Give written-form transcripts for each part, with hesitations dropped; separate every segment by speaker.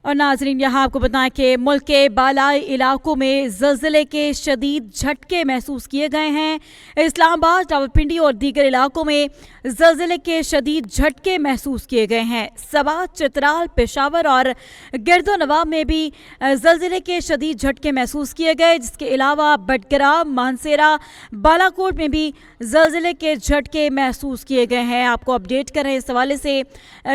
Speaker 1: और नाजरीन यहाँ आपको बताएं कि मुल्क के बालाई इलाकों में ज़लज़ले के शदीद झटके महसूस किए गए हैं। इस्लामाबाद, रावलपिंडी और दीगर इलाकों में ज़लज़ले के शदीद झटके महसूस किए गए हैं। सवात, चित्राल, पेशावर और गिरदोनवा में भी ज़लज़ले के शदीद झटके महसूस किए गए, जिसके अलावा बटग्राम, मानसेरा, बालाकोट में भी ज़लज़ले के झटके महसूस किए गए हैं। आपको अपडेट कर रहे हैं इस हवाले से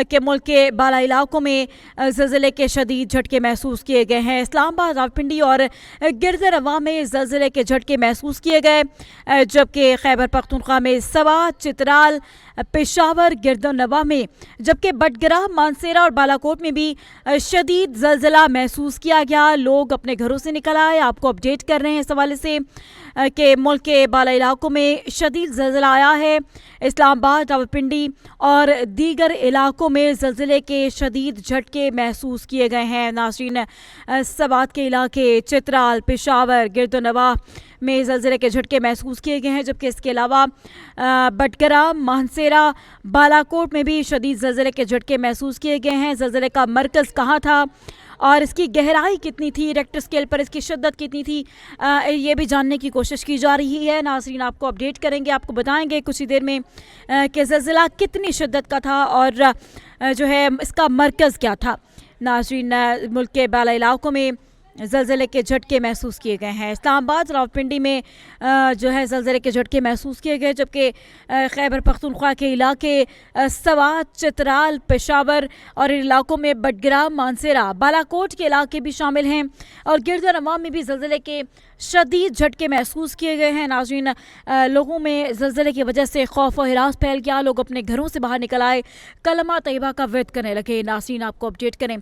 Speaker 1: कि मुल्क के बालाई इलाकों में ज़लज़ले के शदीद झटके महसूस किए गए हैं। इस्लामाबाद, रावलपिंडी और गिरदोनवा में ज़लज़ले के झटके महसूस किए गए, जबकि खैबर पख्तूनख्वा में सवात, चित्राल, पेशावर, गिरदोनवा में, जबकि बटग्राम, मानसेरा और बालाकोट में भी शदीद ज़लज़ला महसूस किया गया। लोग अपने घरों से निकल आए। आपको अपडेट कर रहे हैं इस हवाले से कि मुल्क के बाला इलाकों में शदीद ज़लज़ला आया है। इस्लामाबाद, रावलपिंडी और दीगर इलाकों में ज़लज़ले के शदीद झटके महसूस किए गए हैं। नाज़रीन, सवात के इलाके, चित्राल, पेशावर, गिरदोनवा में ज़लज़ले के झटके महसूस किए गए हैं, जबकि इसके अलावा बटग्राम, मानसेरा, बालाकोट में भी शदीद ज़लज़ले के झटके महसूस किए गए हैं। ज़लज़ले का मरकज़ कहाँ था और इसकी गहराई कितनी थी, रेक्टर स्केल पर इसकी शिद्दत कितनी थी, ये भी जानने की कोशिश की जा रही है। नाज़रीन, आपको अपडेट करेंगे, आपको बताएंगे कुछ ही देर में कि ज़लज़ला कितनी शिद्दत का था और जो है इसका मरकज़ क्या था। नाज़रीन, मुल्क के बाला इलाकों में ज़लज़ले के झटके महसूस किए गए हैं। इस्लामाबाद, रावलपिंडी में जो है ज़लज़ले के झटके महसूस किए गए, जबकि खैबर पख्तूनख्वा के इलाके, सवात, चित्राल, पेशावर और इलाकों में बटग्राम, मानसेरा, बालाकोट के इलाके भी शामिल हैं और गिरदोनवा में भी ज़लज़ले के शदीद झटके महसूस किए गए हैं। नाज़रीन, लोगों में ज़लज़ले की वजह से खौफ और हिरास फैल गया। लोग अपने घरों से बाहर निकल आए, कलमा तैयबा का विर्द करने लगे। नाज़रीन, आपको अपडेट करें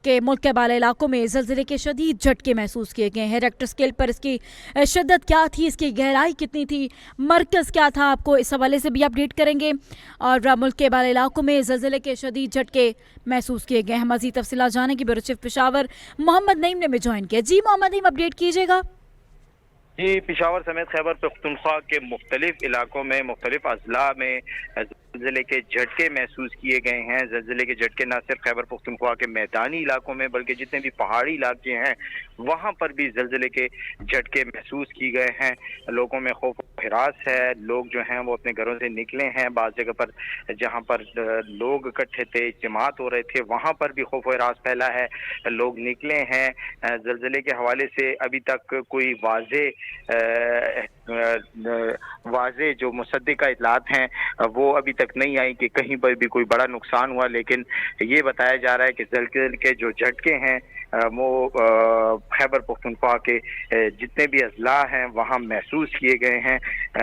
Speaker 1: कि मुल्क के बाला इलाकों में ज़लज़ले के शदीद झटके महसूस किए गए हैं। रेक्टर स्केल पर इसकी शिद्दत क्या थी, इसकी गहराई कितनी थी, मरकज़ क्या था, आपको इस हवाले से भी अपडेट करेंगे। और मुल्क के बाला इलाकों में ज़लज़ले के शदीद झटके महसूस किए गए हैं। मज़ीद तफसीलात जाने की ब्यूरो चीफ पेशावर मोहम्मद नईम ने ज्वाइन किया। जी मोहम्मद नईम, अपडेट कीजिएगा।
Speaker 2: जी, पेशावर समेत खैबर पख्तूनख्वा के मुख्तलिफ इलाकों में, मुख्तलिफ अजला में ज़लज़ले के झटके महसूस किए गए हैं। ज़लज़ले के झटके न सिर्फ खैबर पख्तूनख्वा के मैदानी इलाकों में बल्कि जितने भी पहाड़ी इलाके हैं वहाँ पर भी ज़लज़ले के झटके महसूस किए गए हैं। लोगों में खौफ हिरास है। लोग जो हैं वो अपने घरों से निकले हैं। बाज़ जगह पर जहाँ पर लोग इकट्ठे थे, इज्तिमात हो रहे थे, वहाँ पर भी खौफ हिरास फैला है। लोग निकले हैं। ज़लज़ले के हवाले से अभी तक कोई वाज़े जो मुसद्दिक़ा इत्तलात हैं वो अभी तक नहीं आई कि कहीं पर भी कोई बड़ा नुकसान हुआ, लेकिन ये बताया जा रहा है कि ज़लज़ले के जो झटके हैं वो खैबर पख्तूनख्वा के जितने भी अजला हैं वहाँ महसूस किए गए हैं।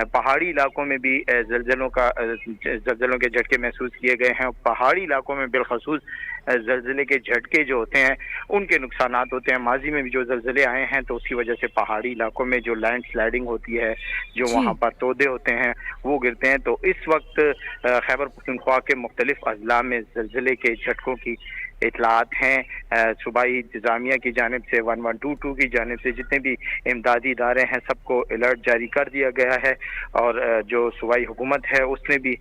Speaker 2: पहाड़ी इलाकों में भी ज़लज़लों के झटके महसूस किए गए हैं। पहाड़ी इलाकों में बिलखसूस ज़लज़ले के झटके जो होते हैं उनके नुकसानात होते हैं। माजी में भी जो ज़लज़ले आए हैं तो उसकी वजह से पहाड़ी इलाकों में जो लैंड स्लाइडिंग होती है, जो वहाँ पर तोदे होते हैं वो गिरते हैं। तो इस वक्त खैबर पख्तूनख्वा के मुख्तलिफ अजला में ज़लज़ले के झटकों की इतलात हैं। सूबाई इंतज़ामिया की जानिब से 1122 की जानिब से जितने भी इमदादी इदारे हैं सबको अलर्ट जारी कर दिया गया है और जो सूबाई हुकूमत है उसने भी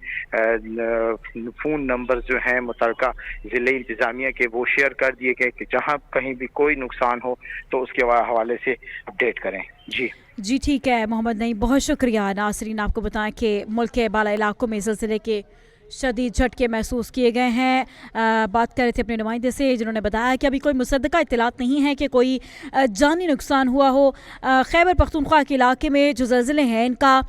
Speaker 2: फ़ोन नंबर जो हैं मुतल्लिका ज़िले इंतज़ामिया के वो शेयर कर दिए गए कि जहाँ कहीं भी कोई नुकसान हो तो उसके हवाले से अपडेट करें। जी
Speaker 1: ठीक है मोहम्मद नईम, बहुत शुक्रिया। नाज़रीन, आपको बताएं कि मुल्क के बाला इलाकों में ज़लज़ले के शदीद झटके महसूस किए गए हैं। बात कर रहे थे अपने नुमाइंदे से, जिन्होंने बताया कि अभी कोई मुसद्दक़ा इत्तलात नहीं है कि कोई जानी नुकसान हुआ हो। खैबर पख्तूनख्वा के इलाके में जो ज़लज़ले हैं इनका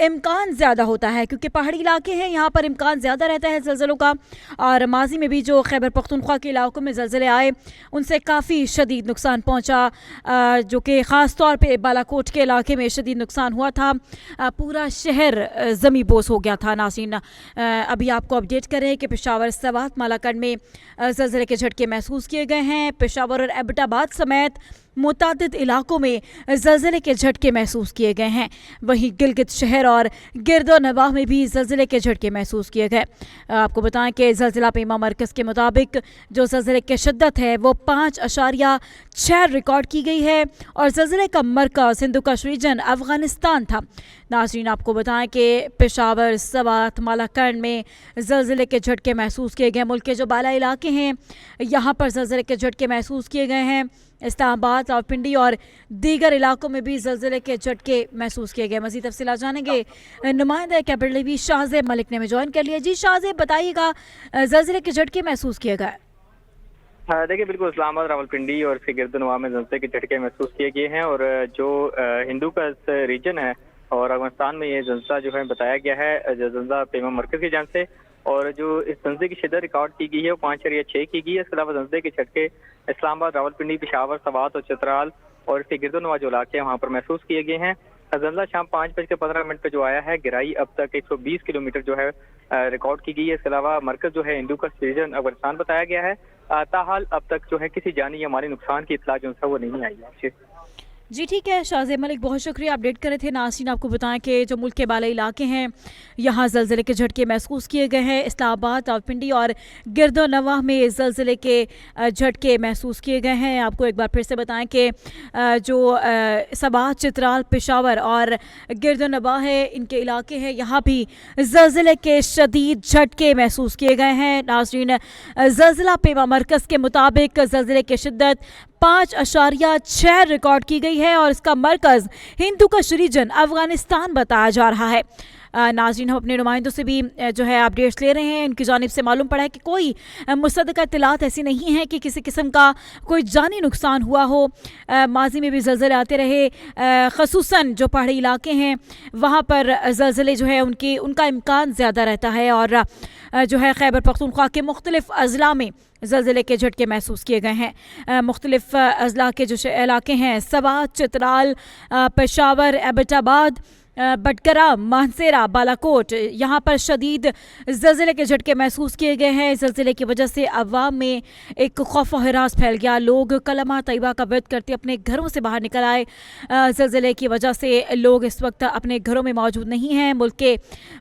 Speaker 1: इम्कान ज़्यादा होता है क्योंकि पहाड़ी इलाके हैं, यहाँ पर इम्कान ज़्यादा रहता है ज़लज़लों का। और माजी में भी जो खैबर पख्तूनख्वा के इलाकों में ज़लज़ले आए उनसे काफ़ी शदीद नुकसान पहुँचा, जो कि ख़ास तौर पर बालाकोट के इलाके में शदीद नुकसान हुआ था। पूरा शहर ज़मी बोस हो गया था। नाज़रीन, अभी आपको अपडेट कर रहे हैं कि पेशावर, सवात, मालाकंड में ज़लज़ले के झटके महसूस किए गए हैं। पेशावर और एबटाबाद समेत मुतादिद इलाकों में ज़लज़ले के झटके महसूस किए गए हैं। वहीं गिलगित शहर और गिरदोनवाह में भी ज़लज़ले के झटके महसूस किए गए। आपको बताएं कि ज़लज़ला पेमा मरकज़ के मुताबिक जो ज़लज़ले की शिद्दत है वो 5.6 रिकॉर्ड की गई है और ज़लज़ले का मरकज़ हिंदुकुश रीजन अफ़गानिस्तान था। नाज़रीन, आपको बताएं कि पेशावर, सवात, मालाकंड में ज़लज़ले के झटके महसूस किए गए। मुल्क के जो बाला इलाके हैं यहाँ पर ज़लज़ले के झटके महसूस किए गए हैं। इस्लामाबाद, रावलपिंडी और दीगर इलाकों में भी ज़लज़ले के झटके महसूस किए गए। मज़ीद तफ़सीलात जानेंगे नुमाइंदा कैपिटल टीवी शाहज़ेब मलिक ने हमें ज्वाइन कर लिया। जी शाहज़ेब, बताइएगा ज़लज़ले के झटके महसूस किए गए।
Speaker 3: देखिए, बिल्कुल इस्लामाबाद, रावलपिंडी और इसके गिरदोनवाह में ज़लज़ले के झटके महसूस किए गए हैं और जो हिंदू का रीजन है और अफगानिस्तान में ये ज़लज़ला जो है बताया गया है ज़लज़ला पेमा मरकज़ की जान से, और जो इस ज़लज़ले की शिद्दत रिकॉर्ड की गई है वो 5.6 की गई है। इसके अलावा ज़लज़ले के झटके इस्लामाबाद, रावलपिंडी, पेशावर, सवात और चित्राल और इसके गिरदोनवाह जो इलाके हैं वहाँ पर महसूस किए गए हैं। ज़लज़ला शाम 5:15 पर जो आया है, गहराई अब तक 120 किलोमीटर जो है रिकॉर्ड की गई है। इसके अलावा मरकज़ जो है हिंदुकुश रीजन अफगानिस्तान बताया गया है। ताहाल अब तक जो है किसी जानी या माली नुकसान की इत्तला जो है वो नहीं आई है।
Speaker 1: जी ठीक है शाहज़ेब मलिक, बहुत शुक्रिया अपडेट करे थे। नाज़रीन, आपको बताएं कि जो मुल्क के बाला इलाके हैं यहाँ ज़लज़ले के झटके महसूस किए गए हैं। इस्लामाबाद, रावलपिंडी और गिरदोनवाह में ज़लज़ले के झटके महसूस किए गए हैं। आपको एक बार फिर से बताएं कि जो सबात, चित्राल, पेशावर और गिरदोनवाह है इनके इलाके हैं यहाँ भी ज़लज़ले के शदीद झटके महसूस किए गए हैं। नाज़रीन, ज़लज़ला पेमा मरकज़ के मुताबिक ज़लज़ले की शिद्दत 5.6 रिकॉर्ड की गई है और इसका मरकज़ हिंदुकुश रीजन अफ़गानिस्तान बताया जा रहा है। नाज़रीन, हम अपने नुमाइंदों से भी जो है अपडेट्स ले रहे हैं। उनकी जानिब से मालूम पड़ा है कि कोई मुसद्दक़ा इत्तलात ऐसी नहीं है कि किसी किस्म का कोई जानी नुकसान हुआ हो। माजी में भी ज़लज़ले आते रहे, ख़ुसूसन जो पहाड़ी इलाके हैं वहाँ पर ज़लज़ले जो है उनका इम्कान ज़्यादा रहता है और जो है खैबर पख्तूनख्वा के मुख्तलिफ़ अज़ला में ज़लज़ले के झटके महसूस किए गए हैं। मुख्तलिफ़ अज़ला के जो इलाके हैं सवात, चित्राल, पेशावर, एबटाबाद, बटकरा, मानसेरा, बालाकोट, यहाँ पर शदीद ज़लज़ले के झटके महसूस किए गए हैं। ज़लज़ले की वजह से अवाम में एक खौफ और हिरास फैल गया। लोग कलमा तैयबा का विर्द करते अपने घरों से बाहर निकल आए। ज़लज़ले की वजह से लोग इस वक्त अपने घरों में मौजूद नहीं हैं। मुल्क के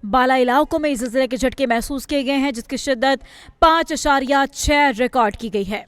Speaker 1: बाला इलाकों में ज़लज़ले के झटके महसूस किए गए हैं जिसकी शिद्दत 5.6 रिकॉर्ड की गई है।